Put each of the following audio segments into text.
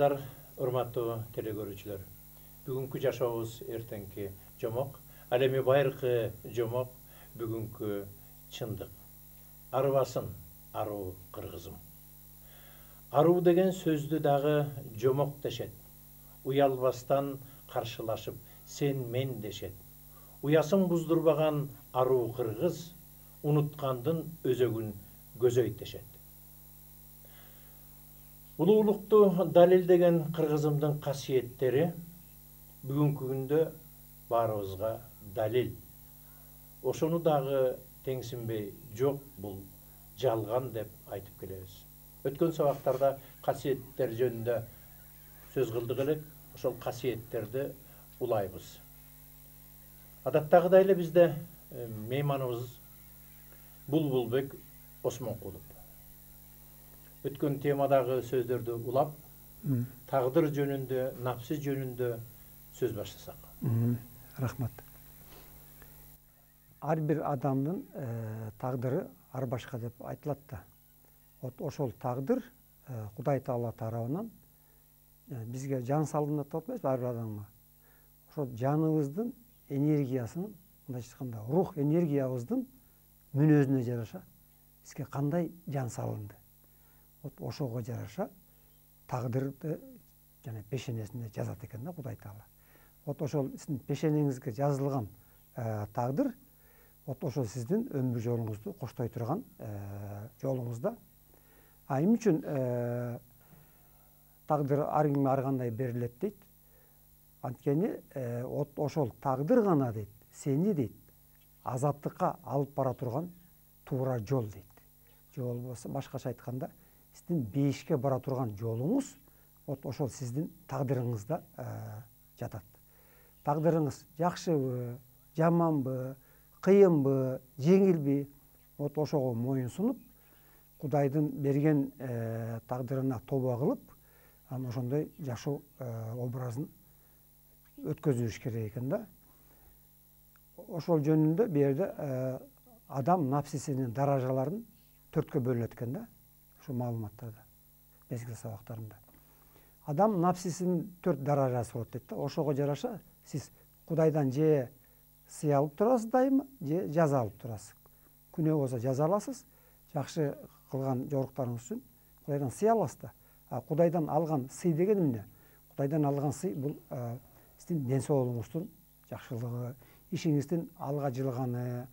Саламатсыздар, урматтуу телекөрүүчүлөр. Бүгүнкү жашообуз эртеңки жомок, ал эми байыркы жомок бүгүнкү чындык. Арыбасын, аруу кыргызым. Аруу деген сөздү дагы жомок дешет. Уялбастан каршылашып, сен мен дешет. Уясын буздурбаган аруу кыргыз, унуткандын өзөгүн көзөйт дешет. Улуулукту далилдеген кыргызымдын касиеттери бүгүнкү күндө баарыбызга далил. Ошону дагы теңсинбей жок бул жалган деп айтып келебиз. Өткөн сабактарда касиеттер жөнүндө сөз кылдык элек, ошол касиеттерди улайбыз. Адаттагыдай эле бизде мейманыбыз Булбулбек Осмонкулов. Өткөн темадагы сөздөрдү улап, тагдыр жөнүндө, напсы жөнүндө сөз баштасак. Рахмат. Ар бир адамдын тагдыры ар башка деп айтылат да. Ошол тагдыр Кудай Таала тарабынан бизге жан салынат деп атпайбызбы ар бир адамга. Ошол жаныбыздын энергиясын, мындайча айтканда, рух энергиябыздын мүнөзүнө жараша бизге кандай жан салынды. Ошого жараша тагдырды жана пешенесине жазат экен да Кудай Таала. Ошол сиздин пешенеңизге жазылган тагдыр, ошол сиздин өмүр жолуңузду коштой турган жолуңузда. Эмне үчүн тагдыр ар кимге ар кандай берилет дейт? Анткени ошол тагдыр гана дейт, сени дейт, азаттыкка алып бара турган туура жол дейт. Же болбосо башкача айтканда, сиздин бейишке бара турган жолуңуз ошол сиздин тагдырыңызда жатат. Тагдырыңыз жакшыбы, жаманбы, кыйынбы, жеңилби, ошого моюн сунуп, Кудайдын берген тагдырына тобо кылып, анан ошондой жашоо образын өткөзүш керек экен да. Ошол жөнүндө бу жерде адам напсисинин даражаларын 4кө бөлүнөт экен да. Ошол маалыматтарда, мезгил сабактарында. Адам напсисинин 4 даражасы болот дейт да. Ошого жараша сиз Кудайдан же сый алып турасыз дайыма, же жаза алып турасыз. Күнөө болсо жаза аласыз, жакшы кылган жоруктарыңыз үчүн Кудайдан сый аласыз да. Кудайдан алган сый деген эмне? Кудайдан алган сый бул сиздин ден соолугуңуздун жакшылыгы, ишиңиздин алга жылганы,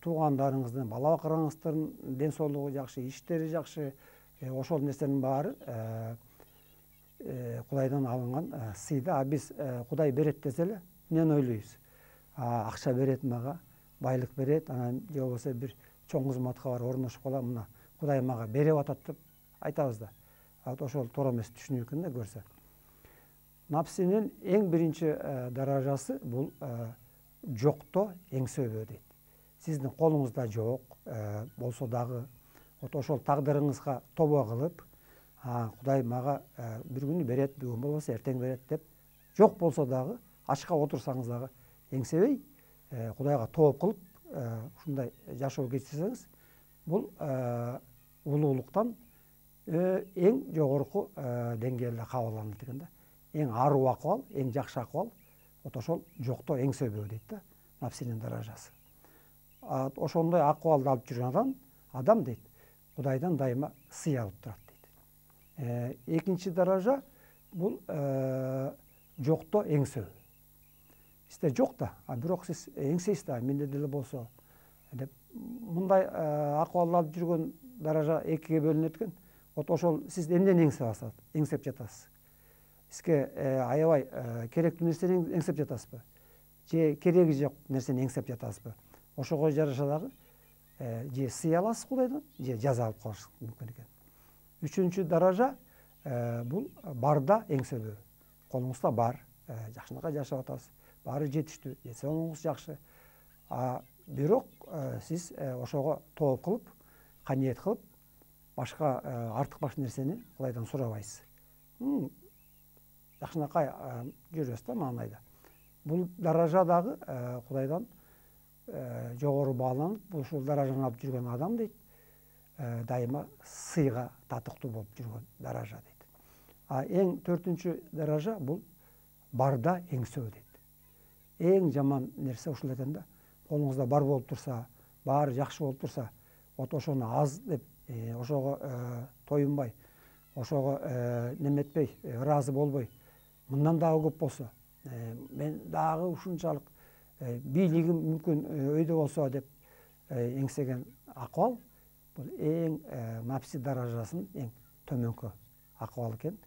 туугандарыңыздын, бала бакыраңыздын ден соолугу жакшы, иштери жакшы, ошол нерсенин баары Кудайдан алынган сыйда. Биз Кудай берет десе эле эмнени ойлойбуз? Акча берет мага, байлык берет, анан же болбосо бир чоң кызматка барып орношуп калам, мына Кудай мага берип атат деп айтабыз да. Ошол туура эмес түшүнүү экен да көрсө. Напсинин эң биринчи даражасы бул жокто эңсөбөө дейт. Сиздин колуңузда жок болсо дагы ошол тагдырыңызга тобо кылып, Кудай мага бир күнү берет, бүгүн болбосо эртең берет деп жок болсо дагы, ачка отурсаңыз дагы эңсебей, Кудайга тооп кылып, ушундай жашоо кечирсеңиз, бул улуулуктан эң жогорку деңгээлде кабылданат экен да. Эң аруу акыбал, эң жакшы акыбал ошол жокто эңсөбөө дейт да, напсинин даражасы. Ошондой акыбалды алып жүргөн адам дейт, Кудайдан дайыма сый алып турат дейт. Экинчи даража бул жокто эңсөө. Сизде жок да, бирок сиз эңсейсиз да, менде деле болсо деп мындай акыбалды алып жүргөн даража экиге бөлүнөт экен. Ошол сиз эмнени эңсеп жатасыз? Сизге аябай керектүү нерсени эңсеп жатасызбы? Же кереги жок нерсени эңсеп жатасызбы? Ошого жараша дагы же сый аласыз Кудайдан, же жаза алып калышыңыз мүмкүн экен. Үчүнчү даража бул барда эңсөбөө. Колуңузда бар, жакшынакай жашап атасыз, баары жетиштүү, денсаулыгыңыз жакшы. Бирок сиз ошого тооп кылып, каниет кылып, башка артык нерсени Кудайдан сурабайсыз. Жакшынакай жүрөсүз да маанайда. Бул даража дагы Кудайдан жогору бааланып, ушул даражаны алып жүргөн адам дейт, дайыма сыйга татыктуу болуп жүргөн даража дейт. Eң төртүнчү даража бул барда эңсөө дейт. Эң жаман нерсе ушул экен да. Колуңузда бар болуп турса, баары жакшы болуп турса, ошону аз деп, ошого тоюнбай, ошого неметпей, ыраазы болбой, мындан дагы көп болсо, мен дагы ушунчалык бийлигим мүмкүн өйдө болсо деп эңсеген акыбал бул эң напси даражасынын эң төмөнкү акыбал экен.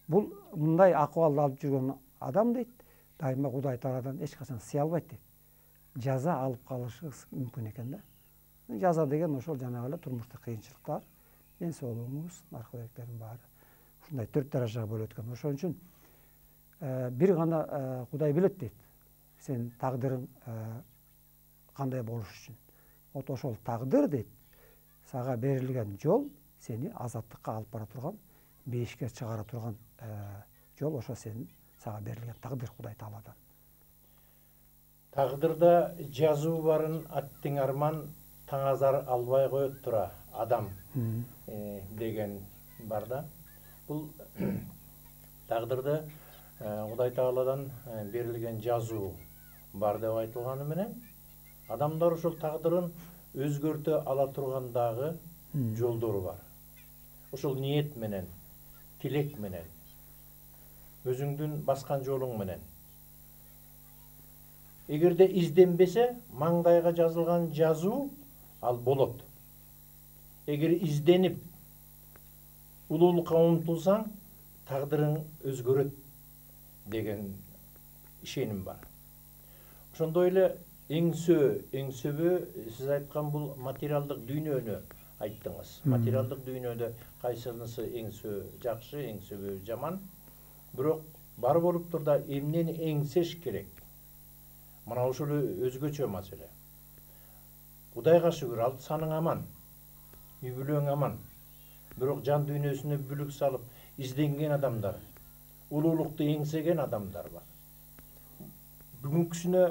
Бул мындай акыбалды алып жүргөн адам дейт, дайыма Кудай Тааладан эч качан сый албайт дейт. Жаза алып калышыңыз мүмкүн экен да. Жаза деген ошол жанагы эле турмуштук кыйынчылыктар, ден соолугуңуз, наркотиктердин баары ушундай 4 даражага бөлөт экен. Ошон үчүн бир гана Кудай билет дейт. Сен тагдырың кандай болуш үчүн. Ошол тагдыр дейт. Сага берилген жол сени азаттыкка алып бара турган, бейишке чыгара турган жол ошо сенин сага берилген тагдыр Кудай Тааладан. Тагдырда жазуу барын аттың арман таңазар албай коет тура адам деген бар да. Бул тагдырда Кудай Тааладан берилген жазуу бар деп айтылганы менен адамдар ошол тагдырын өзгөртө ала тургандагы жолдору бар. Ошол ниет менен, тилек менен, өзүңдүн баскан жолуң менен. Эгерде изденбесе, маңдайга жазылган жазуу ал болот. Эгер изденип, улуулукка умтулсаң, тагдырың өзгөрөт деген ишеним бар. Ошондой эле эңсөбү сиз айткан бул материалдык дүйнөнү айттыңыз. Материалдык дүйнөдө кайсынысы эңсөө жакшы, эңсөбү жаман. Бирок бар болуп турда эмнени эңсеш керек? Мына ушул өзгөчө маселе. Кудайга шүгүр, ал саның аман, үй бүлөң аман. Бирок жан дүйнөсүнө бүлүк салып изденген адамдар, улуулукту эңсеген адамдар бар. Бүгүнкүсүнө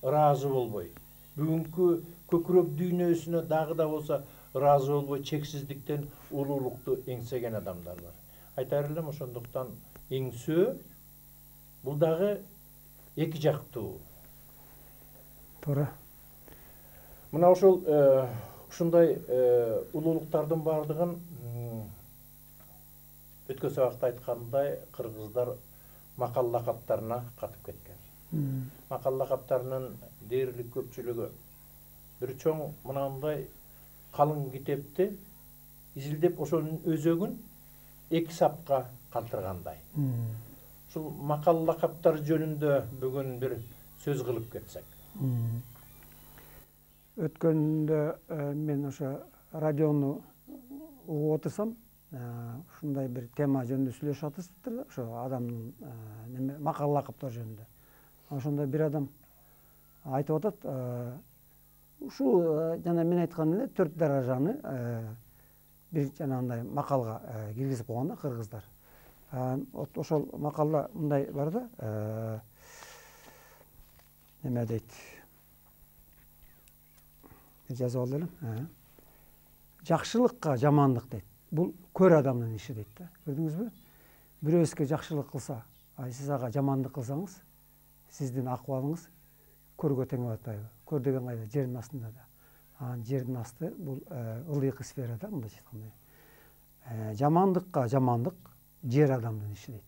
ыраазы болбой, бүгүнкү көкүрөк дүйнөсүнө дагы да болсо ыраазы болбой, чексиздиктен улуулукту эңсеген адамдар бар. Айтар элем ошондуктан эңсөө бул дагы эки жактуу. Туура. Мына ошол ушундай улуулуктардын баардыгын өткөн сабакта айткандай кыргыздар макал лакаптарына катып кеткен. Макал лакаптарынын дээрлик көпчүлүгү бир чоң мынандай калың китепти изилдеп ошонун өзөгүн эки сапка калтыргандай. Ушул макал лакаптар жөнүндө бүгүн бир сөз кылып кетсек. Өткөндө мен ошо радиону угуп отурсам, ушундай бир тема жөнүндө сүйлөшүп атышыптыр да, ошо адамдын макал лакаптар жөнүндө. Ошондо бир адам айтып атат, ушул жана мен айткан эле 4 даражаны бир жанагындай макалга киргизип койгон да кыргыздар. Ошол макалда мындай бар да, неме дейт, жазып алып элем. Жакшылыкка жамандык дейт. Бул көр адамдын иши дейт да. Көрдүңүзбү? Бирөө сизге жакшылык кылса, сиз ага жамандык кылсаңыз, сиздин акыбалыңыз көргө тең болуп атпайбы? Көр деген кайда? Жердин астында да. Жердин асты бул ылдыйкы сфера да, мындайча айтканда. Жамандыкка жамандык жер адамдын иши дейт.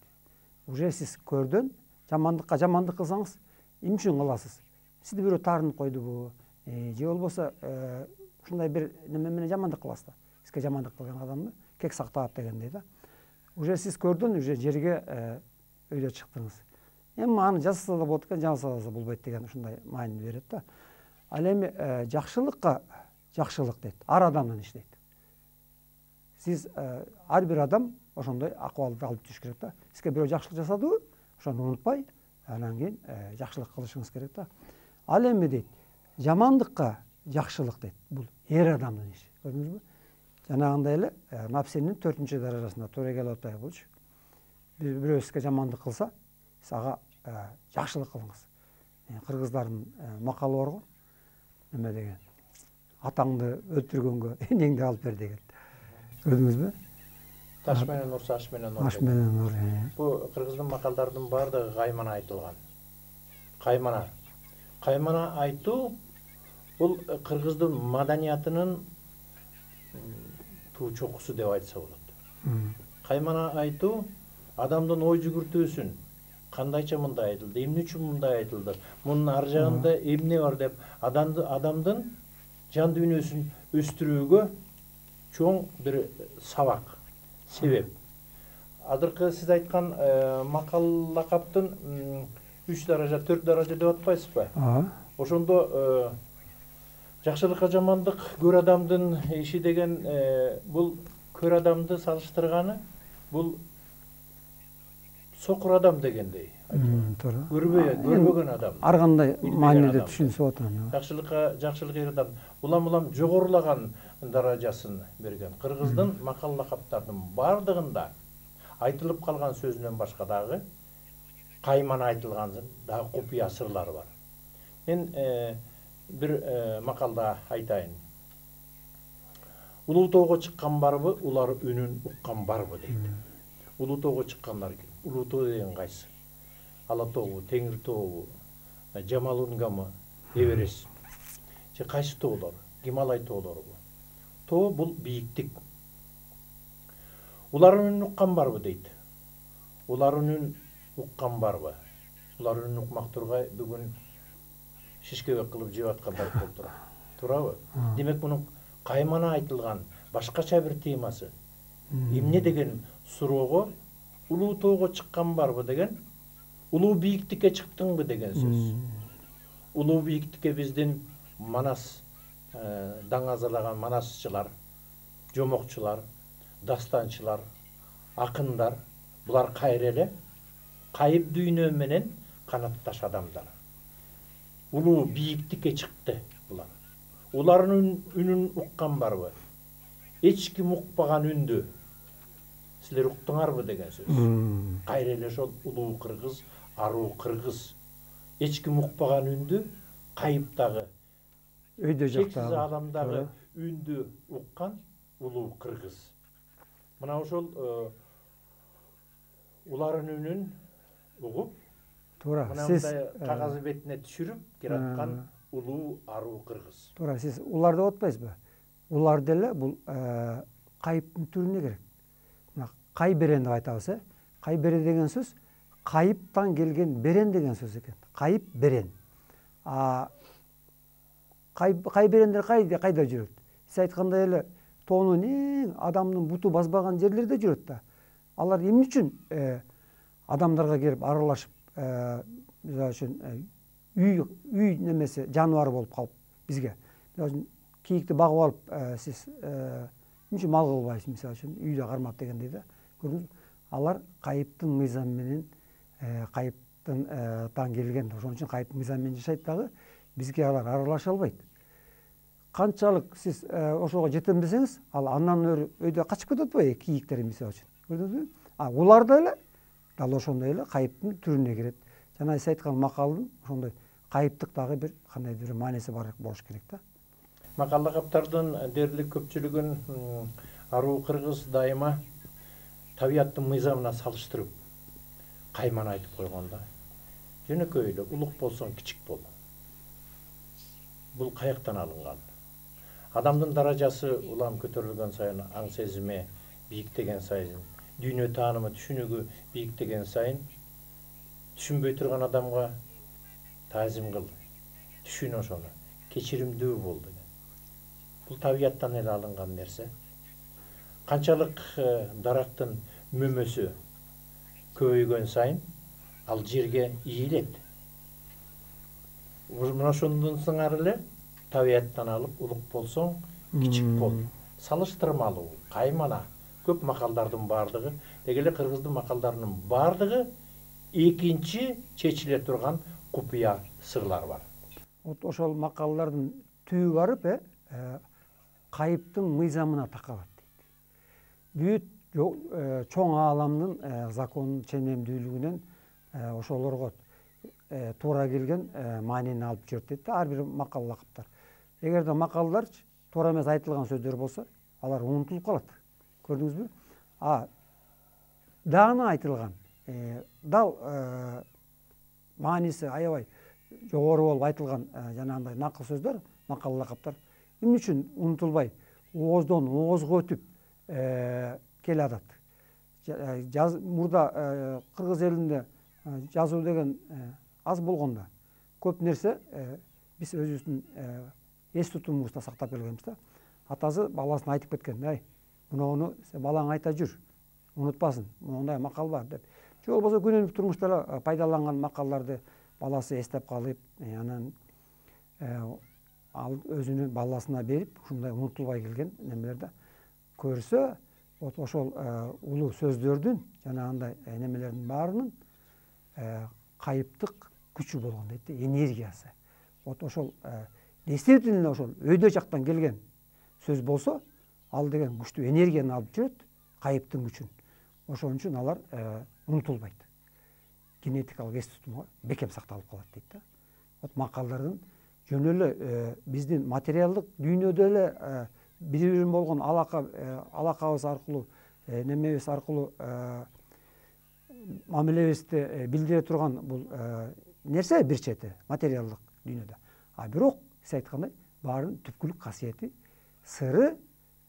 Уже сиз көрдөн жамандыкка жамандык кылсаңыз, эмне үчүн кыласыз? Сизди бирөө таарынып койдубу? Же болбосо ушундай бир неме менен жамандык кыласыз да. Сизге жамандык кылган адамды кек сактап дегендей да. Уже сиз көрдөн уже жерге өйдө чыктыңыз. Эми аны жазса да болот экен, жазса да болбойт деген ушундай маани берет да. Ал эми жакшылыкка жакшылык дейт. Ар адамдын иши дейт. Сиз ар бир адам ошондой акыбалды алып жүрүш керек да. Сизге бирөө жакшылык жасадыбы, ошону унутпай, анан кийин жакшылык кылышыңыз керек да. Ал эми дейт, жамандыкка жакшылык дейт. Бул эр адамдын иши. Көрдүңүзбү? Жанагындай эле напсинин 4-чү даражасына туура келип атпайбы болчу. Бирөө сизге жамандык кылса, сиз ага жакшылык кылыңыз. Кыргыздардын макалы бар го. Неме деген? Атаңды өлтүргөнгө энеңди алып бер деген. Көрдүңүзбү? Таш менен урса аш менен ур. Аш менен ур. Бу кыргыздын макалдардын баардыгы каймана айтылган. Каймана. Каймана айтуу бул кыргыздын маданиятынын туу чокусу деп айтса болот. Каймана айтуу адамдын ой жүгүртүүсүн кандайча мындай айтылды, эмне үчүн мындай айтылды, мунун ар жагында эмне бар деп адамдын жан дүйнөсүн өстүрүүгө чоң бир сабак, себеп. Азыркы сиз айткан макал лакаптын 3 даража, 4 даража деп атпайсызбы? Ошондо жакшылыкка жамандык көр адамдын иши деген бул көр адамды салыштырганы бул сокур адам дегендей. Туура. Көрбөгөн адам. Ар кандай мааниде түшүнсө атам. Жакшылык адам. Улам жогорулаган даражасын берген. Кыргыздын макал лакаптардын бардыгында айтылып калган сөзүнөн башка дагы каймана айтылган дагы купуя сырлар бар. Мен бир макалда айтайын. Улуу тоого чыккан барбы, улар үнүн уккан барбы дейт. Улуу тоого чыккандар ким? Улуу тоо деген кайсы? Ала тообу, Теңир тообу, Жамалунгамы, Эверест. Же кайсы тоолор? Гималай тоолорбу? Тоо бул бийиктик. Улар үнүн уккан барбы дейт. Улар үнүн уккан барбы? Улар үнүн укмак тургай бүгүн шишкебек кылып жеп аткандар болуп турат. Туурабы? Демек мунун каймана айтылган башкача бир темасы. Эмне деген суроого улуу тоого чыккан барбы деген, улуу бийиктикке чыктыңбы деген сөз. Улуу бийиктикке биздин Манас даңазалаган манасчылар, жомокчулар, дастанчылар, акындар, булар кайра эле кайып дүйнө менен канатташ адамдар. Улуу бийиктикке чыкты булар. Улардын үнүн уккан барбы? Эч ким укпаган үндү силер уктуңарбы деген сөз. Кайра эле ошол улуу кыргыз, аруу кыргыз. Эч ким укпаган үндү кайыптагы өйдө жакта чексиз аламдагы үндү уккан улуу кыргыз. Мына ошол улардын үнүн угуп, туура, сиз кагаз бетине түшүрүп жараткан улуу аруу кыргыз. Туура, сиз улар деп атпайсызбы? Улар деле бул кайыптын түрүнө керек. Мына кай берен деп айтабыз, Кай бере деген сөз кайыптан келген берен деген сөз экен. Кайып берен. Кай берендер кайда жүрөт? Сиз айткандай эле тоонун эң адамдын буту баспаган жерлерде жүрөт да. Алар эмне үчүн адамдарга келип аралашып, мисалы үчүн үй немеси жаныбар болуп калып бизге. Кийикти багып алып, сиз эмне үчүн мал кылбайсыз, мисалы үчүн үйдө кармап дегендей да. Көрдүңүзбү? Алар кайыптын мыйзам менен, кайыптан келген. Ошон үчүн кайыптын мыйзам менен жашайт дагы, бизге алар аралаша албайт. Канчалык сиз ошого жетем десеңиз, ал андан өрү өйдө качып кетип атпайбы кийиктер мисалы үчүн. Көрдүңүзбү? Улар да эле дал ошондой эле кайыптын түрүнө кирет. Жана сиз айткан макалдын ошондой кайыптык дагы бир кандайдыр мааниси бар болуш керек да. Макал лакаптардын дээрлик көпчүлүгүн аруу кыргыз дайыма табияттын мыйзамына салыштырып каймана айтып койгон да. Жөнөкөй эле улук болсоң кичик бол. Бул каяктан алынган? Адамдын даражасы улам көтөрүлгөн сайын, аң сезими бийиктеген сайын, дүйнө таанымы, түшүнүгү бийиктеген сайын, түшүнбөй турган адамга таазим кыл, түшүн ошону, кечиримдүү бол деген. Бул табияттан эле алынган нерсе. Канчалык дарактын мөмөсү көбөйгөн сайын ал жерге ийилет. Мына ошондон сыңар эле табияттан алып улук болсоң кичик бол. Салыштырмалуу, каймана. Көп макалдардын бардыгы, деги эле кыргыздын макалдарынын бардыгы экинчи чечиле турган купуя сырлар бар. Ошол макалдардын түбү барып, кайыптын мыйзамына такалат дейт. Бүт чоң ааламдын законун ченемдүүлүгүнөн ошолорго туура келген маанини алып жүрөт дейт да ар бир макал лакаптар. Эгерде макалдар туура эмес айтылган сөздөр болсо, алар унутулуп калат. Көрдүңүзбү? даана айтылган дал мааниси аябай жогору болуп айтылган жанагындай накыл сөздөр, макал лакаптар эмне үчүн унутулбай ооздон оозго өтүп келе атат? Мурда кыргыз элинде жазуу деген аз болгондо көп нерсе биз өзүбүздүн эс тутумубузда сактап келгенбиз да. Атасы баласына айтып кеткен, ай, муну балаң айта жүр, унутпасын, мындай макал бар деп. Же болбосо күнүмдүк турмушта эле пайдаланган макалдарды баласы эстеп калып, анан ал өзүнүн баласына берип, ушундай унутулбай келген немелерди көрсө, ошол улуу сөздөрдүн жанагындай немелердин баарынын кайыптык күчү болгон дейт, энергиясы. Ошол действительно ошол өйдө жактан келген сөз болсо, ал деген күчтүү энергияны алып жүрөт, кайыптын күчүн. Ошон үчүн алар унутулбайт. Генетикалык эс тутумга бекем сакталып калат дейт да. Макалдардын жөн эле биздин материалдык дүйнөдө эле бири бири болгон алакабыз аркылуу, немебиз аркылуу мамилебизди билдире турган бул нерсе бир чети материалдык дүйнөдө. А бирок сиз айткандай баарынын түпкүлүк касиети, сыры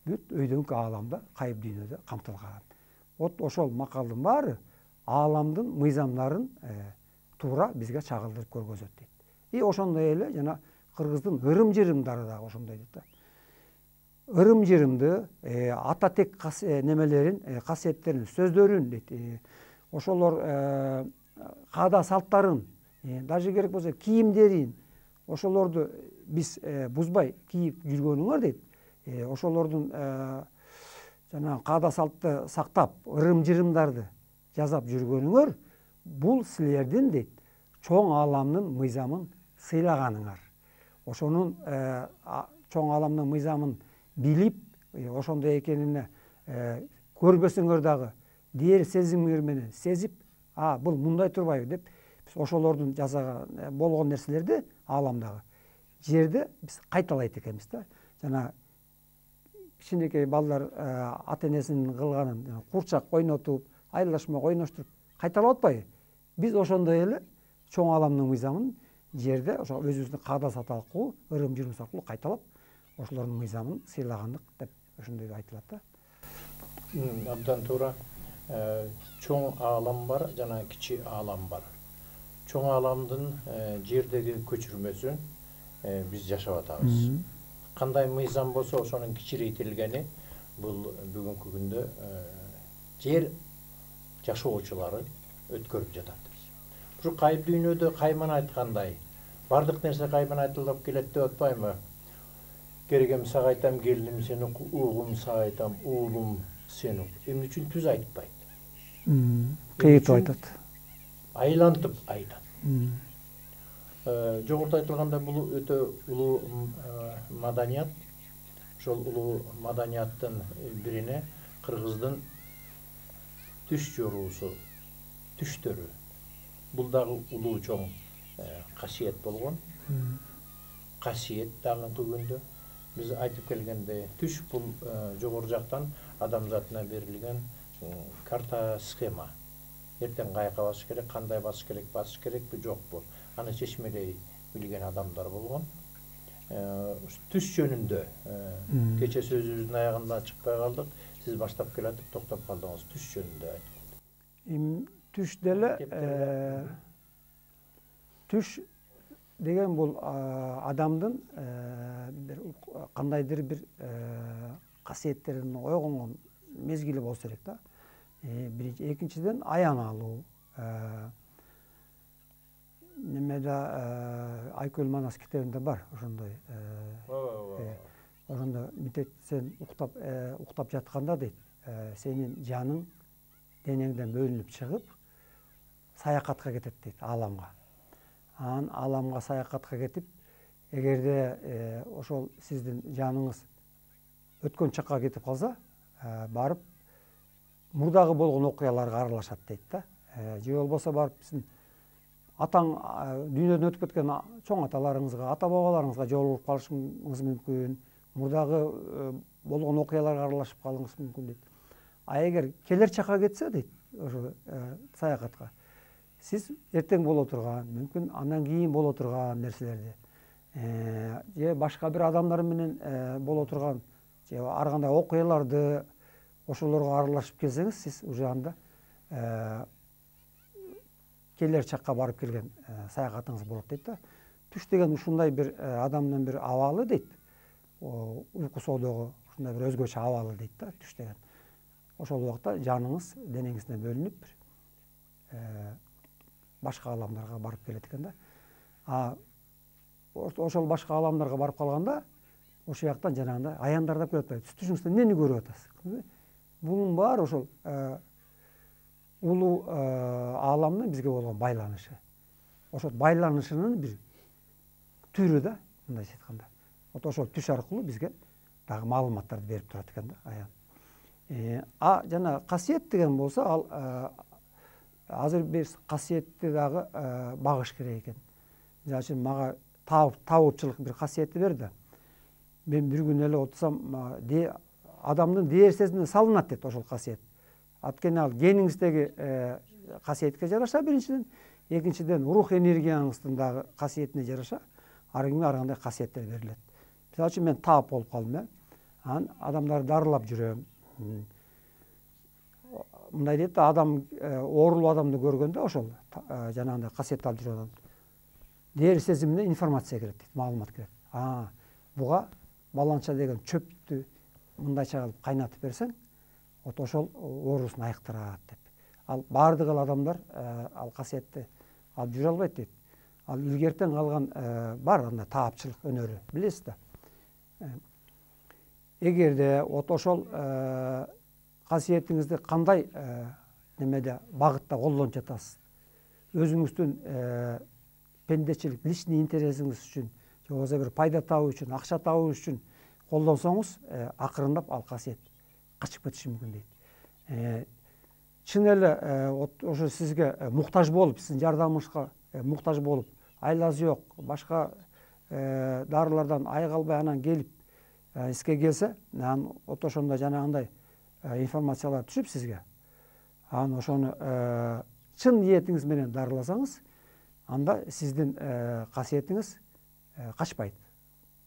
бүт өйдөңкү ааламда, кайып дүйнөдө камтылган. Ошол макалдын баары ааламдын мыйзамдарын туура бизге чагылдырып көргөзөт дейт. И ошондой эле жана кыргыздын ырым-жырымдары да ошондой дейт да. Ырым-жырымды, ата тек немелерин, касиеттерин, сөздөрүн дейт. Ошолор каада салттарын, даже керек болсо кийимдерин, ошолорду биз бузбай кийип жүргөнүңөр дейт. Ошолордун жанагы каада салтты сактап, ырым-жырымдарды жасап жүргөнүңөр, бул силердин дейт, чоң ааламдын мыйзамын сыйлаганыңар. Ошонун чоң ааламдын мыйзамын билип, ошондой экенине көрбөсөңөр дагы дээр сезимиңер менен сезип, бул мындай турбайбы деп, биз ошолордун жасаган болгон нерселерди ааламдагы жерде биз кайталайт экенбиз да. Жана кичинекей балдар ата энесинин кылганын курчак ойнотуп, айылдашмак ойноштуруп кайталап атпайбы? Биз ошондой эле чоң ааламдын мыйзамын жерде ошо өзүбүздүн каада салт аркылуу, ырым-жырымыбыз аркылуу кайталап, ошолордун мыйзамын сыйлагандык деп ошондой айтылат да. Абдан туура. Чоң аалам бар, жана кичи аалам бар. Чоң ааламдын жердеги көчүрмөсүн биз жашап атабыз. Кандай мыйзам болсо ошонун кичирейтилгени бул бүгүнкү күндө жер жашоочулары өткөрүп жатат. Ушу кайып дүйнөдө кайман айткандай, бардык нерсе кайман айтылып келет деп атпаймы? Керегем сага айтам, келиним сени ук, угум сага айтам, уулум сени ук. Эмне үчүн түз айтпайт? Кыйытып айтат. Айлантып айтат. Жогоруда айтылгандай бул өтө улуу маданият. Ошол улуу маданияттын бирине кыргыздын түш жоруусу, түштөрү. Бул дагы улуу чоң касиет болгон. Касиет дагы күндө биз айтып келгенде түш бул жогору жактан адамзатына берилген карта схема. Эртең каяка басыш керек, кандай басыш керекпи, жокпу? Аны чечмелей билген адамдар болгон. Түш жөнүндө кече сөзүбүздүн аягында чыкпай калдык. Сиз баштап келатып токтоп калдыңыз. Түш жөнүндө айтып. Түш деле түш деген бул адамдын кандайдыр бир касиеттерин ойгонгон мезгили болсо керек да. Биринчи, экинчиден аян алуу. Немеде Айкөл Манас китебинде бар ошондой. Ошондо митет сен уктап жатканда дейт, сенин жаның денеңден бөлүнүп чыгып саякатка кетет дейт, ааламга. Анан ааламга саякатка кетип, эгерде ошол сиздин жаныңыз өткөн чакка кетип калса, барып мурдагы болгон окуяларга аралашат дейт да. Же болбосо барып сиздин атаң дүйнөдөн өтүп кеткен чоң аталарыңызга, ата бабаларыңызга жолугуп калышыңыз мүмкүн. Мурдагы болгон окуяларга аралашып калышыңыз мүмкүн дейт. А эгер келер чакка кетсе дейт, ошо саякатка. Сиз эртең боло турган, мүмкүн андан кийин боло турган нерселерди, же башка бир адамдар менен боло турган, же ар кандай окуяларды ошолорго аралашып келсеңиз, сиз уже анда келер чакка барып келген саякатыңыз болот дейт да. Түш деген ушундай бир адамдын бир абалы дейт. Уйкусоодогу ушундай бир өзгөчө абалы дейт да, түш деген. Ошол убакта жаныңыз денеңизден бөлүнүп башка аламдарга барып келет экен да. Ошол башка аламдарга барып калганда, ошол жактан жанагындай аяндардап келип атпайбы. Сиз түшүңүздө эмнени көрүп атасыз? Бунун баары ошол улуу ааламдын бизге болгон байланышы. Ошол байланышынын бир түрү да, мындайча айтканда. Ошол түш аркылуу бизге дагы маалыматтарды берип турат экен да, аян. Жана касиет деген болсо, ал азыр биз касиетти дагы багыш керек экен. Мисалы үчүн мага табуучулук бир касиетти берди. Мен бир күн эле отурсам, адамдын дээр сезимине салынат дейт ошол касиет. Анткени ал гениңиздеги касиетке жараша биринчиден, экинчиден рух энергияңыздын дагы касиетине жараша ар кимге ар кандай касиеттер берилет. Мисалы үчүн мен таап болуп калдым, анан адамдарды дарылап жүрөм. Мындай дейт да, адам оорулуу адамды көргөндө ошол жанагындай касиет алып жүргөн адам дээр сезимине информация келет дейт, маалымат келет. Буга баланча деген чөптү мындайча кылып кайнатып берсең, ошол оорусун айыктырат деп. Ал баардык адамдар ал касиетти алып жүрө албайт дейт. Ал илгертен калган бар андай таапчылык өнөрү, билесиз да. Эгерде ошол касиетиңизди кандай немеде багытта колдонуп жатасыз, өзүңүздүн пендечилик, личный интересиңиз үчүн, же болбосо бир пайда табуу үчүн, акча табуу үчүн колдонсоңуз, акырындап ал касиет качып кетиши мүмкүн дейт. Чын эле ошо сизге муктаж болуп, сиздин жардамыңызга муктаж болуп, айласы жок, башка дарылардан айыга албай анан келип сизге келсе, анан ошондо жанагындай информациялар түшүп сизге, анан ошону чын ниетиңиз менен дарыласаңыз, анда сиздин касиетиңиз качпайт.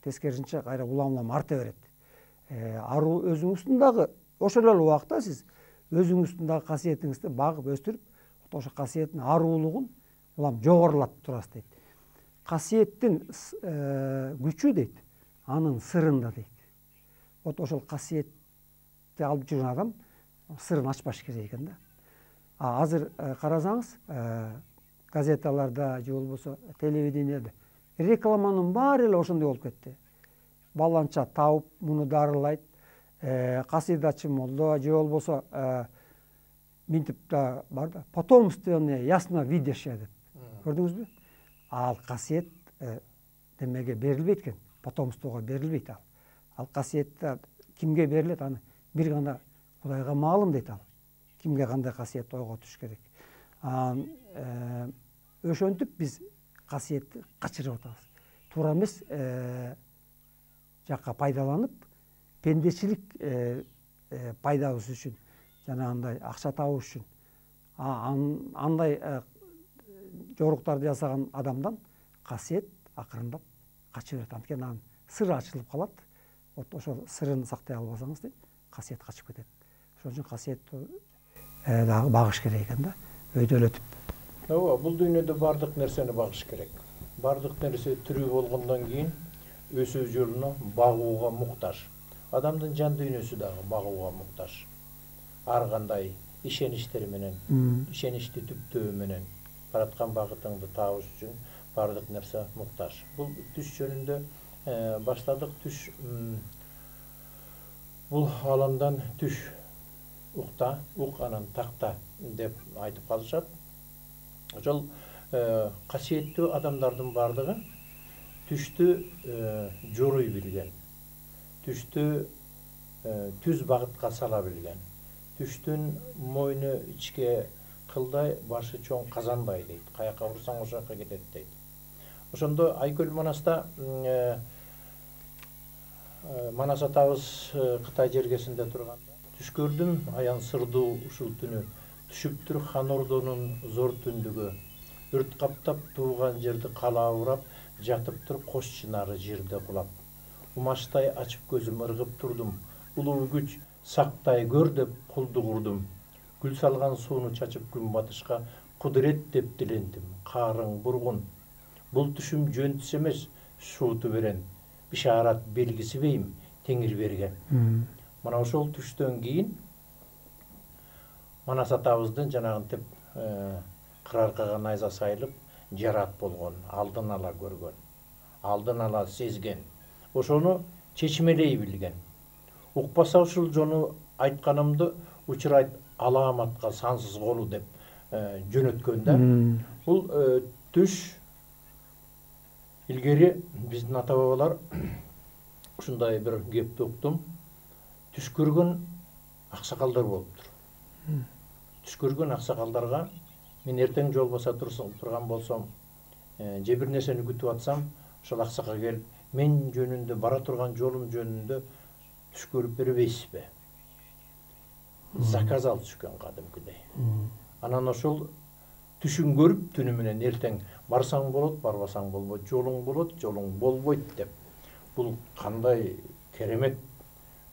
Тескерисинче кайра улам арта берет. Аруу өзүңүздүн дагы ошол эле убакта сиз өзүңүздүн дагы касиетиңизди багып өстүрүп, ошол касиеттин аруулугун улам жогорулатып турасыз дейт. Касиеттин күчү дейт, анын сырында дейт. Ошол касиетти алып жүргөн адам сырын ачпаш керек экен да. Азыр карасаңыз, газеталарда же болбосо телевидениеде рекламанын баары эле ошондой болуп кетти. Баланча табып, муну дарылайт, касыйдачы молдо, же болбосо минтип да бар да, потомственные ясновидящие деп. Көрдүңүзбү? Ал касиет демеге берилбейт экен, потомствого берилбейт ал. Ал касиетти кимге берилет, аны бир гана Кудайга маалым дейт ал. Кимге кандай касиет ойго түш керек. Ошентип биз касиетти качырып атабыз. Туура эмес жакка пайдаланып, пендечилик пайдабыз үчүн, жанагындай акча табыш үчүн, андай жоруктарды жасаган адамдан касиет акырындап качып берет. Анткени анын сыры ачылып калат. Ошол сырын сактай албасаңыз дейт, касиет качып кетет. Ошон үчүн касиетти дагы багыш керек экен да, өйдөлөтүп. Ооба, бул дүйнөдө бардык нерсени багыш керек. Бардык нерсе тирүү болгондон кийин өсүү жолуна багууга муктаж. Адамдын жан дүйнөсү дагы багууга муктаж. Ар кандай ишеничтер менен, ишеничти түптөө менен бараткан багытыңды табыш үчүн бардык нерсе муктаж. Бул түш жөнүндө баштадык. Түш бул аламдан түш укта, ук анан такта деп айтып калышат. Ошол касиеттүү адамдардын бардыгы түштү жоруй билген, түштү түз багытка сала билген, түштүн мойну ичке кылдай, башы чоң казандай дейт. Каяка урсаң ошол жака кетет дейт. Ошондо Айкөл Манаста Манас атабыз Кытай жергесинде турганда түш көрдүм, аян сырдуу ушул түнү Түшүптүр хан ордонун зор түндүгү, үрт каптап тууган жерди кала урап, жатыптыр кош чынары жерде кулап. Умаштай ачып көзүм ыргып турдум, улуу күч сактай көр деп кулду курдум. Гүл салган сууну чачып күн батышка, кудурет деп дилендим, каарың бургун. Бул түшүм жөн түш эмес, шууту берен, бишарат белгиси бейим, теңир берген. Мына ошол түштөн кийин Манас атабыздын жанагынтип кыраркага найза сайылып жарат болгон, алдын ала көргөн, алдын ала сезген. Ошону чечмелей билген. Укпаса ушул жону айтканымды учурайт аламатка сансыз колу деп жөнөткөн да. Бул түш илгери биздин ата бабалар ушундай бир кепти уктум. Түш көргөн аксакалдар болуптур. Түш көргөн аксакалдарга мен эртең жол баса турган болсом, же бир нерсени күтүп атсам, ошол аксакал келип, мен жөнүндө бара турган жолум жөнүндө түш көрүп бербейсизби? Заказ алып түшкөн кадимкидей. Анан ошол түшүн көрүп түнү менен эртең барсаң болот, барбасаң болбойт, жолуң болот, жолуң болбойт деп. Бул кандай керемет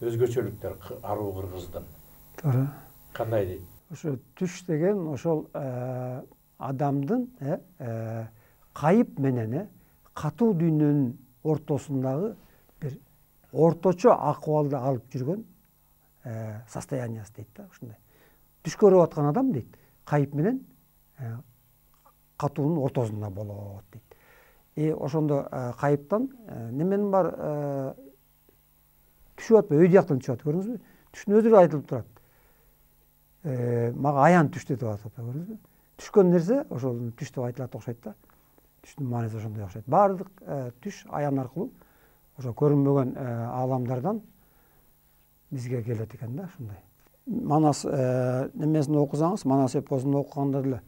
өзгөчөлүктөр аруу кыргыздын. Туура. Кандай дейт? Ошо түш деген ошол адамдын кайып менен катуу дүйнөнүн ортосундагы бир орточо акыбалды алып жүргөн состояниясы дейт да, ушундай. Түш көрүп аткан адам дейт, кайып менен катуунун ортосунда болот дейт. Ошондо кайыптан неменин бар түшүп атпайбы, өй жактан түшүп атат, көрдүңүзбү? Түштүн өзү айтылып турат. Мага аян түш деп атат, көрдүңүзбү? Түшкөн нерсе ошол түш деп айтылат окшойт да. Түштүн мааниси ошондой окшойт. Баардык түш аян аркылуу ошо көрүнбөгөн ааламдардан бизге келет экен да, ушундай. Манас немесин окусаңыз, Манас эпосун окуганда деле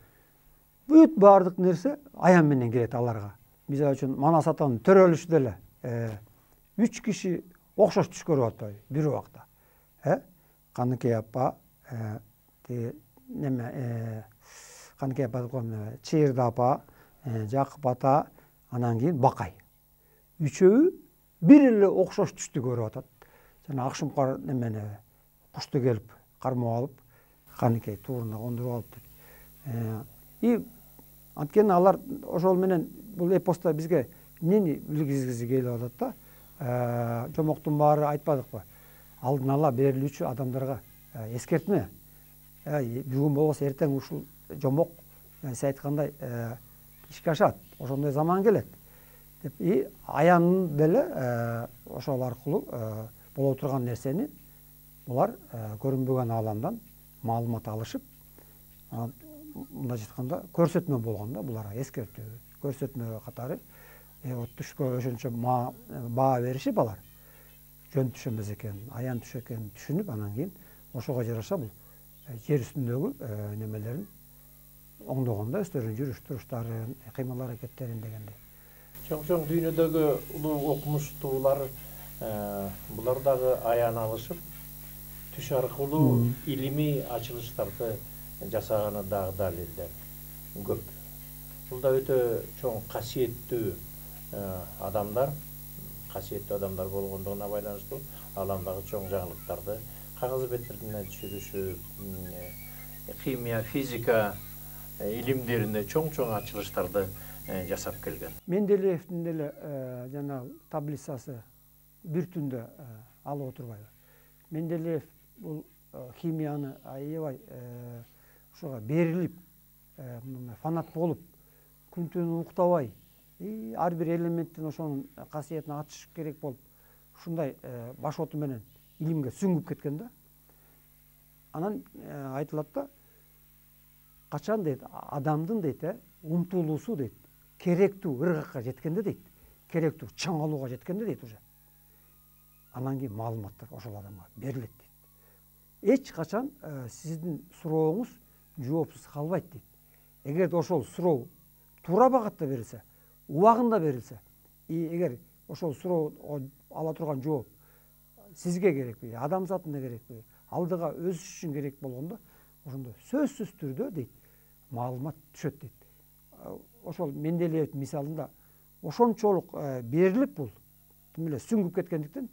бүт баардык нерсе аян менен келет аларга. Мисалы үчүн Манас атанын төрөлүшү деле 3 киши окшош түш көрүп атпайбы бир убакта. Каныкей апа, Каныкей апа деп коем, Чыйырда апа, Жакып ата, анан кийин Бакай. Үчөө бир эле окшош түштү көрүп атат. Жана акшумкар немени кушту келип кармап алып, Каныкей тууруна кондуруп алып деп. Анткени алар ошол менен бул эпоста бизге эмнени билгизгиси келип атат да? Жомоктун баары айтпадыкпы? Алдын ала берилүүчү адамдарга эскертме. Бүгүн болбосо эртең ушул жомок, сиз айткандай, ишке ашат. Ошондой заман келет деп. Аян деле ошол аркылуу боло турган нерсени булар көрүнбөгөн ааламдан маалымат алышып, мындайча айтканда көрсөтмө болгон да буларга, эскертүү, көрсөтмө катары. Түшкө ошончо баа беришип алар жөн түш эмес экенин, аян түш экенин түшүнүп, анан кийин ошого жараша бул жер үстүндөгү немелерин оңдогон да, өздөрүнүн жүрүш туруштарын, кыймыл аракеттерин дегендей. Чоң дүйнөдөгү улуу окумуштуулар булар дагы аян алышып, түш аркылуу илимий ачылыштарды жасаганы дагы далилдер көп. Бул да өтө чоң касиеттүү адамдар, болгондугуна байланыштуу ааламдагы чоң жаңылыктарды кагаз беттерине түшүрүшүп, химия, физика илимдеринде чоң ачылыштарды жасап келген. Менделеевдин деле жанагы таблицасы бир түндө алып отурбайбы? Менделеев бул химияны аябай ошого берилип, фанат болуп, күн-түн уктабай, ар бир элементтин ошонун касиетин ачыш керек болуп, ушундай баш оту менен илимге сүңгүп кеткен да. Анан айтылат да, качан дейт, адамдын дейт, умтулуусу дейт, керектүү ыргакка жеткенде дейт, керектүү чыңалууга жеткенде дейт уже. Анан кийин маалыматтар ошол адамга берилет дейт. Эч качан сиздин сурооңуз жоопсуз калбайт дейт. Эгерде ошол суроо туура багытта берилсе, убагында берилсе, эгер ошол суроо ала турган жооп сизге керекпи, адамзатына керекпи, алдыга өсүш үчүн керек болгондо, ошондо сөзсүз түрдө дейт маалымат түшөт дейт. Ошол Менделеев мисалында ошончолук берилип бул тим эле сүңгүп кеткендиктен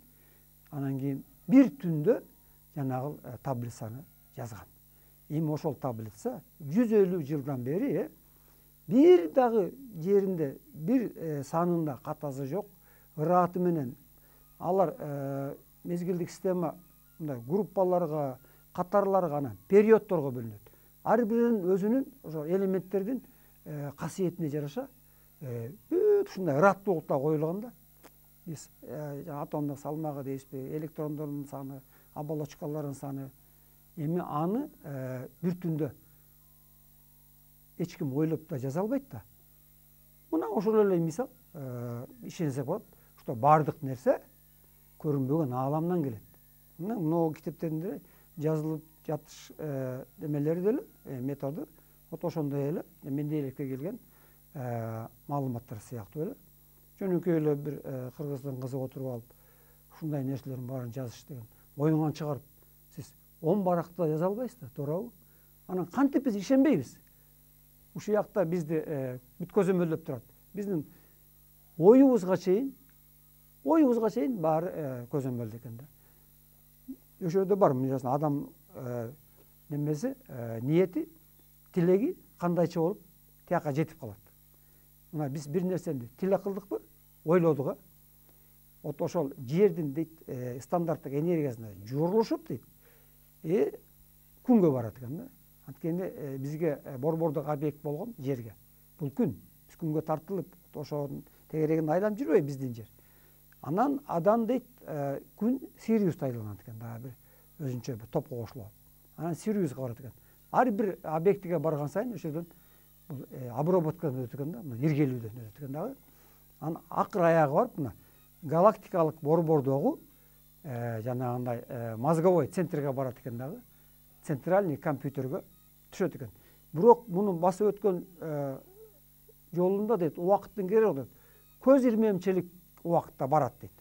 анан кийин бир түндө жанагы таблицаны жазган. Эми ошол таблица 150 жылдан бери бир дагы жеринде бир санында катасы жок, ырааты менен алар мезгилдик система мындай группаларга, катарларга, анан периодторго бөлүнөт. Ар биринин өзүнүн ошо элементтердин касиетине жараша бүт ушундай ыраттуулукта коюлган да. Биз атомдук салмагы дейбизби, электрондордун саны, оболочкалардын саны. Эми аны бир түндө эч ким ойлоп да жаза албайт да. Мына ошол эле мисал ишенсек болот. Ушто баардык нерсе көрүнбөгөн ааламдан келет. Мына могу китептеринде жазылып жатыш немелери деле методу вот ошондой эле Менделеевке келген маалыматтар сыяктуу эле. Жөнөкөй эле бир кыргыздын кызы отуруп алып ушундай нерселердин баарын жазыш деген оюңан чыгарып сиз 10 баракта жаза албайсыз да, туурабы? Анан кантип биз ишенбейбиз? Ушул жакта бизди бүт көзөмөлдөп турат. Биздин оюбузга чейин баары көзөмөлдө экен да. Ошол жерде бар, мисалы адам немеси, ниети, тилеги кандайча болуп тияка жетип калат. Мына биз бир нерсени тиле кылдыкпы, ойлодук. Вот ошол жердин дейт стандарттык энергиясына журулушуп дейт, күнгө барат экен да. Анткени бизге борбордук объект болгон жерге. Бул күн. Биз күнгө тартылып, ошонун тегерегин айланып жүрбөйбү биздин жер. Анан адан дейт күн Сириус'та айланат экен, дагы бир өзүнчө бир топко кошулуп. Анан Сириус'ка барат экен. Ар бир объектиге барган сайын ошодон бул обработкадан өтөт экен да, мына иргелүүдөн өтөт экен дагы. Анан акыр аягы барып мына галактикалык борбордогу жанагындай мозговой центрге барат экен дагы. Центральный компьютерге түшөт экен. Бирок муну басып өткөн жолунда дейт убакыттын кереги болот. Көз ирмемчилик убакытта барат дейт.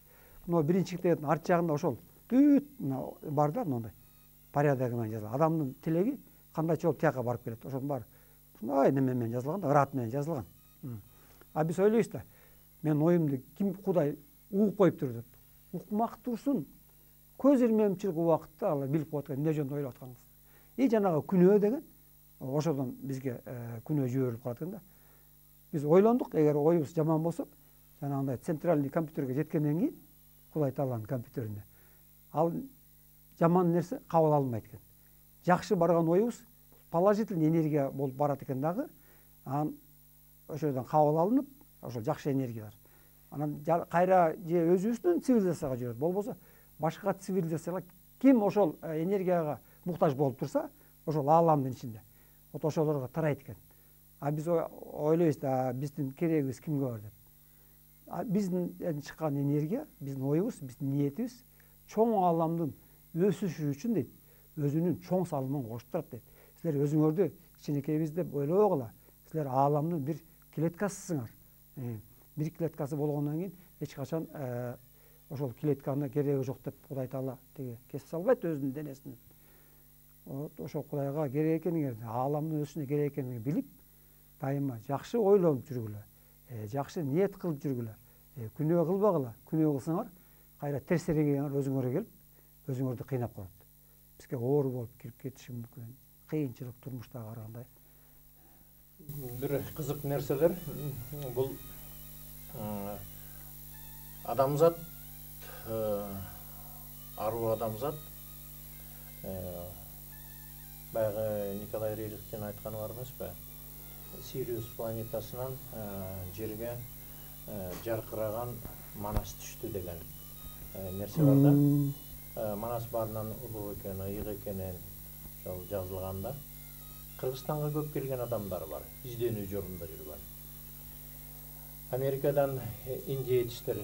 Мына биринчи китептин арт жагында ошол бүт бар да, мындай порядогу менен жазылган. Адамдын тилеги кандайча болуп тияка барып келет. Ошонун баары ушундай неме менен жазылган да, ырат менен жазылган. А биз ойлойбуз да, мен оюмду ким Кудай угуп коюптур деп. Укмак турсун. Көз ирмемчилик убакытта алар билип коет экен, эмне жөнүндө ойлоп атканыңызды. Жанагы күнөө деген ошодон бизге күнөө жиберилип калат экен да. Биз ойлондук, эгер оюбуз жаман болсо, жанагындай центральный компьютерге жеткенден кийин, Кудай Тааланын компьютерине ал жаман нерсе кабыл алынбайт экен. Жакшы барган оюбуз положительный энергия болуп барат экен дагы. Анан ошодон кабыл алынып, ошол жакшы энергиялар. Анан кайра же өзүбүздүн цивилизацияга жүрөт. Болбосо башка цивилизациялар ким ошол энергияга муктаж болуп турса, ошол ааламдын ичинде. Вот ошолорго тарайт экен. А биз ойлойбуз да, биздин керегибиз кимге бар деп. Биздин чыккан энергия, биздин оюбуз, биздин ниетибиз чоң ааламдын өсүшү үчүн дейт, өзүнүн чоң салымын кошуп турат дейт. Силер өзүңөрдү кичинекейбиз деп ойлобогула. Силер ааламдын бир клеткасысыңар. Бир клеткасы болгондон кийин эч качан ошол клетканы кереги жок деп Кудай Таала теге кесип салбайт өзүнүн денесинен. Ошол Кудайга керек экенин, ааламдын өсүшүнө керек экенин билип, дайыма жакшы ойлонуп жүргүлө, жакшы ниет кылып жүргүлө, күнөө кылбагыла. Күнөө кылсаңар, кайра терс эрегиңер өзүңөргө келип, өзүңөрдү кыйнап коет. Бизге оор болуп кирип кетиши мүмкүн. Кыйынчылык турмуштагы ар кандай. Бир кызык нерселер бул адамзат, аруу адамзат, баягы Николай Рерихтин айтканы бар эмеспи? Сириус планетасынан жерге жаркыраган Манас түштү деген нерсе бар да. Манас баарынан улуу экени, ыйык экени ошол жазылганда. Кыргызстанга көп келген адамдар бар, изденүү жолунда жүргөн. Америкадан индеецтер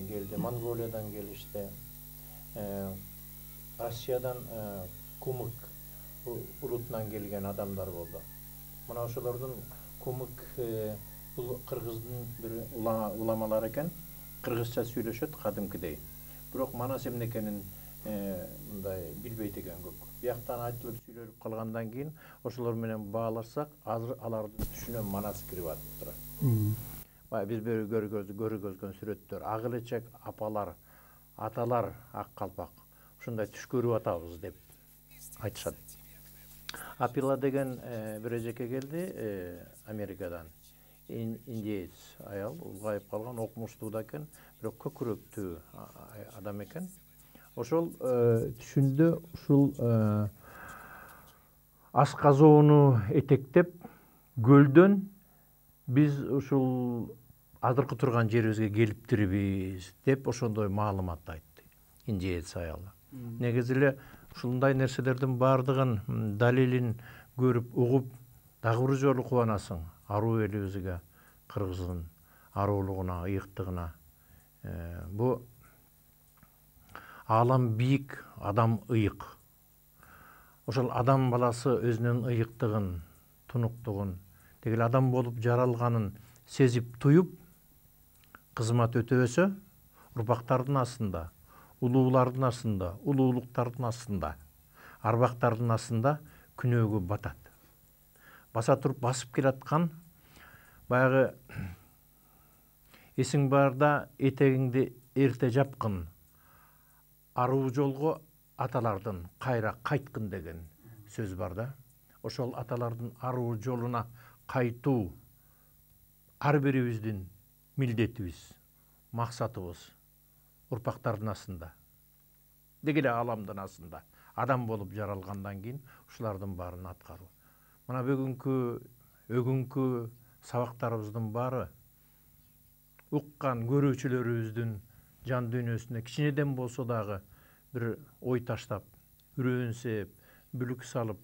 келди, Монголиядан келишти, Россиядан Кумык урутунан келген адамдар болду. Мына ошолордун Кумык бул кыргыздын бир уламалары экен, кыргызча сүйлөшөт кадимкидей. Бирок Манас эмне экенин мындай жетилбейт экен көп. Бияктан айтылып сүйлөлүп калгандан кийин ошолор менен бааларсак, азыр алардын түшүнө манас кирип атып турат. Биз көргөзгөн сүрөттөр, ак элечек апалар, аталар ак калпак ушундай түш көрүп атабыз деп айтышат. Апила деген бир эжеке келди Америкадан. Индиец аял, улгайып калган, окумуштуу да экен, бирок көкүрөктүү адам экен. Ошол түшүндө ушул Асказоону этектеп көлдөн биз ушул азыркы турган жерибизге келиптирбиз деп ошондой маалымат айтты индиец аял. Негизи эле ушундай нерселердин баардыгын далилин көрүп угуп дагы бир жолу кубанасың. Аруу элибизге, кыргыздын аруулугуна, ыйыктыгына. Бу алам бийик, адам ыйык. Ошол адам баласы өзүнүн ыйыктыгын, тунуктугун, дегеле адам болуп жаралганын сезип туюп, кызмат өтөбөсө, урпактардын астында, улуулардын астында, улуулуктардын астында, арбактардын астында күнөөгө батат. Баса туруп басып келаткан баягы эсиң барда этегиңди эрте жапкын, аруу жолго аталардын кайра кайткын деген сөз бар да. Ошол аталардын аруу жолуна кайтуу ар бирибиздин милдетибиз, максатыбыз. Урпактардын астында, дегеле аламдын астында адам болуп жаралгандан кийин ушулардын баарын аткаруу. Мына бүгүнкү сабактарыбыздын баары уккан көрүүчүлөрүбүздүн жан дүйнөсүнө кичинеден болсо дагы бир ой таштап, үрөөн сээп, бүлүк салып,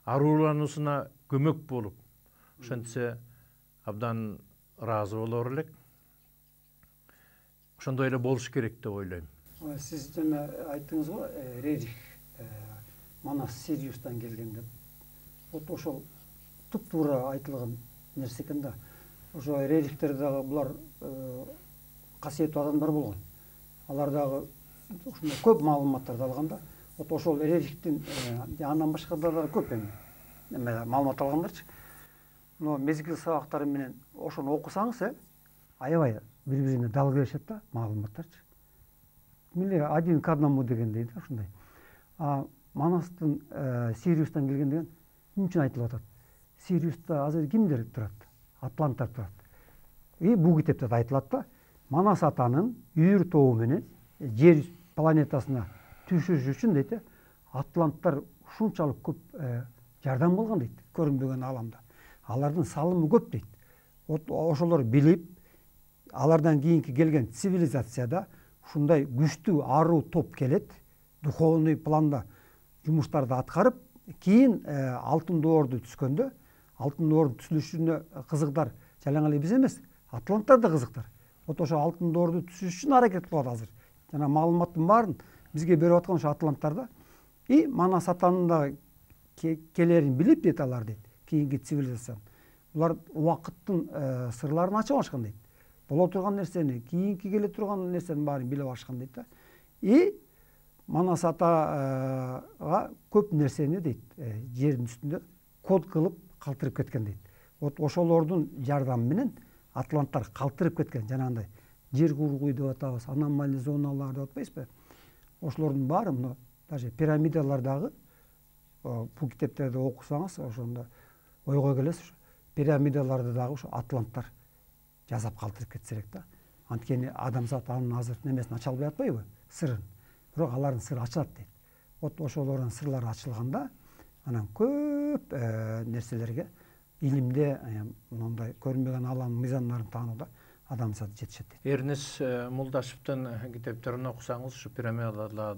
аруулануусуна көмөк болуп, ошентсе абдан ыраазы болор элек. Ошондой эле болуш керек деп ойлойм. Сиз жана айттыңыз го, Рерих Манас Сириустан келген деп. Вот ошол туп-туура айтылган нерсе экен да. Ошо Рерихтер дагы булар касиеттүү адамдар болгон. Алар дагы ушундай көп маалыматтарды алган да. Вот ошол Рерихтин андан башка дагы көп маалымат алгандарчы. Но мезгил сабактары менен ошону окусаңыз, аябай бири-бирине дал келишет да, маалыматтарчы. Миле один к одному дегендей да, ушундай. Манастын Сириустан келген деген эмне үчүн айтылып атат? Сириуста азыр кимдер турат? Атланттар турат. Бул китепте айтылат да, Манас атанын үйүр тобу менен жер планетасына түшүш үчүн дейт, атланттар ушунчалык көп жардам болгон дейт, көрүнбөгөн аламда. Алардын салымы көп дейт. Ошолор билип, алардан кийинки келген цивилизацияда ушундай күчтүү аруу топ келет, духовный планда жумуштарды аткарып, кийин алтын доорду түскөндө, алтын доордун түзүлүшүнө кызыктар жалаң эле биз эмес, атланттар да кызыктар. Вот ошо алтын доорду түзүш үчүн аракет кылат азыр. Жана маалыматтын баарын бизге берип аткан ошо атланттар да. Манас атанын да келерин билип дейт алар дейт, кийинки цивилизация. Булар убакыттын сырларын ачып алышкан дейт. Боло турган нерсени, кийинки келе турган нерсенин баарын билип алышкан дейт да. Манас атага көп нерсени дейт, жердин үстүндө код кылып калтырып кеткен дейт. Вот ошолордун жардамы менен атланттар калтырып кеткен, жанагындай жер кургуй деп атабыз, аномалий зоналар деп атпайсызбы? Ошолордун баары, мына даже пирамидалар дагы бул китептерди окусаңыз, ошондо ойго келесиз, пирамидаларды дагы ошо атланттар жасап калтырып кетсе керек да. Анткени адамзат анын азыр немесин ача албай атпайбы? Сырын. Бирок алардын сыры ачылат дейт. Вот ошолордун сырлары ачылганда, анан көп нерселерге илимде мындай көрүнбөгөн аламдын мыйзамдарын таанууда адамзат жетишет дейт. Эрнес Мулдашевдин китептерин окусаңыз, ушу пирамидалар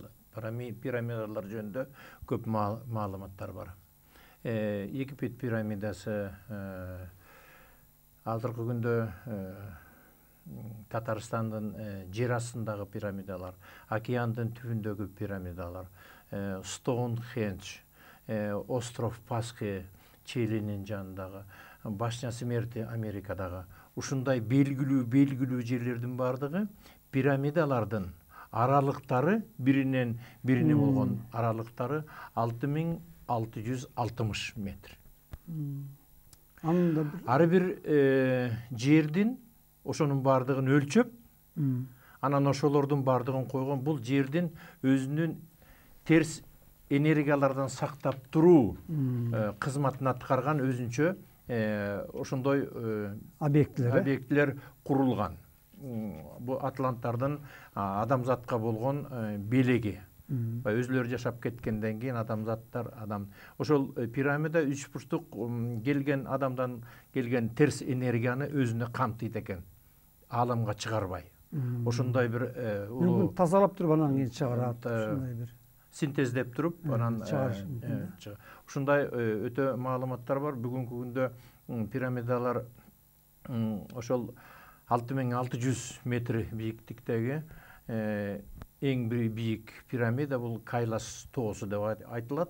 жөнүндө көп маалыматтар бар. Египет пирамидасы, азыркы күндө Татарстандын жер астындагы пирамидалар, океандын түбүндөгү пирамидалар, Стоунхендж, остров Пасхи Чилинин жанындагы, Башня Смерти Америкадагы ушундай белгилүү жерлердин бардыгы пирамидалардын аралыктары биринен бирине болгон аралыктары 6660 метр. Анында Ар бир жердин ошонун бардыгын өлчөп, анан ошолордун бардыгын койгон, бул жердин өзүнүн терс энергиялардан сактап туруу кызматын аткарган өзүнчө ошондой объектилер курулган. Бул атланттардын адамзатка болгон белеги. Өзлөрү жашап кеткенден кийин ошол пирамида үч бурчтук келген адамдан келген терс энергияны өзүнө камтыйт экен, ааламга чыгарбай. Ошондой бир мүмкүн тазалап туруп анан кийин чыгарат, ошондой бир синтездеп туруп анан ушундай өтө маалыматтар бар. Бүгүнкү күндө пирамидалар ошол 6600 метр бийиктиктеги эң бир бийик пирамида бул Кайлас тоосу деп айтылат.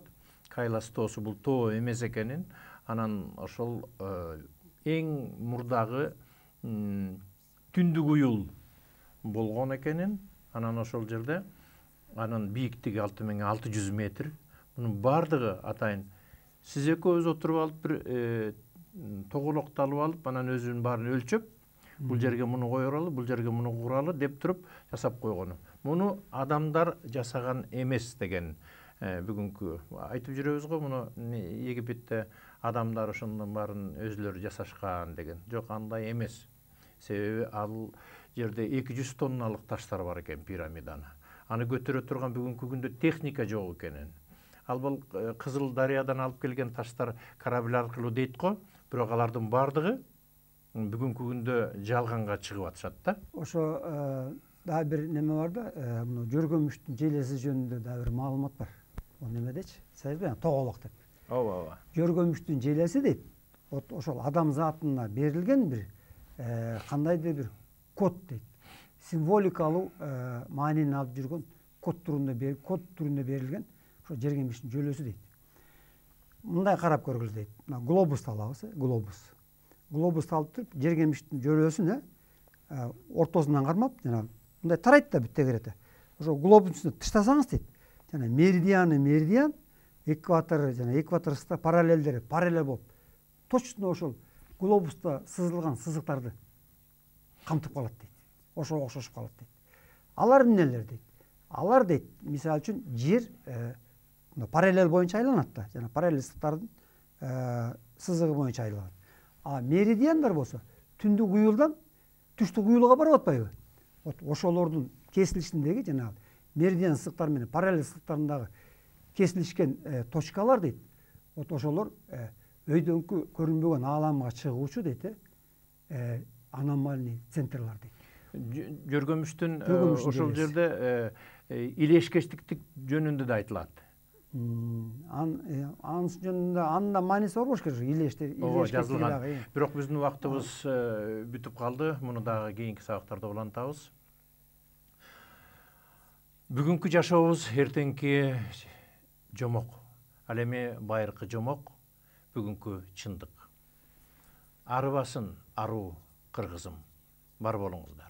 Кайлас тоосу бул тоо эмес экенин, анан ошол эң мурдагы түндүк уюл болгон экенин, анан ошол жерде анын бийиктиги 6600 метр. Мунун бардыгы атайын сиз экөөбүз отуруп алып бир тоголокто алып алып, анан өзүнүн баарын өлчөп, бул жерге муну койоралы, бул жерге муну куралы деп туруп жасап койгону. Муну адамдар жасаган эмес деген бүгүнкү айтып жүрөбүз го, муну Египетте адамдар ошондон баарын өзүлөрү жасашкан деген. Жок, андай эмес. Себеби ал жерде 200 тонналык таштар бар экен пирамиданы. Аны көтөрө турган бүгүнкү күндө техника жок экенин. Ал бул Кызыл Дарыядан алып келген таштар корабль аркылуу дейт го, бирок алардын бардыгы бүгүнкү күндө жалганга чыгып атышат да. Ошо дагы бир неме бар да, мына Жөргөмүштүн желеси жөнүндө дагы бир маалымат бар. Ал немедечи? Сезбейм, тоголок деп. Ооба. Жөргөмүштүн желеси дейт. Ошол адам затына берилген бир кандайдыр бир код дейт. Символикалуу маанини алып жүргөн код түрүндө берилген ошо Жергемиштин жөлөсү дейт. Мындай карап көргүлө дейт. Мына глобусту алабыз, глобусту алып туруп Жергемиштин жөлөсүн ортосунан кармап, жана мындай тарайт да бүттегерете. Ошо глобустун үстүнө таштасаңыз дейт. Жана меридиан, экватор жана экваторсуна параллелдери параллел болуп, точно ошол глобуста сызылган сызыктарды камтып калат дейт. Ошого окшошуп калат дейт. Алар эмнелер дейт? Алар дейт, мисалы үчүн жер параллел боюнча айланат да, жана параллел сызыктардын сызыгы боюнча айланат. А меридиандар болсо түндүк уюлдан түштүк уюлга барып атпайбы? Ошолордун кесилишиндеги жана меридиан сызыктары менен параллел сызыктарындагы кесилишкен точкалар дейт. Ошолор өйдөнкү көрүнбөгөн ааламга чыгуучу дейт, аномальный центрлар дейт. Жөргөмүштүн ошол жерде илешкечтик жөнүндө да айтылат. Анын жөнүндө анда мааниси бар болуш керек, илешкечтик жазылган. Бирок биздин убактыбыз бүтүп калды. Муну дагы кийинки сабактарда улантабыз. Бүгүнкү жашообуз эртеңки жомок. Ал эми байыркы жомок, бүгүнкү чындык. Арыбасын аруу кыргызым. Бар болуңуздар.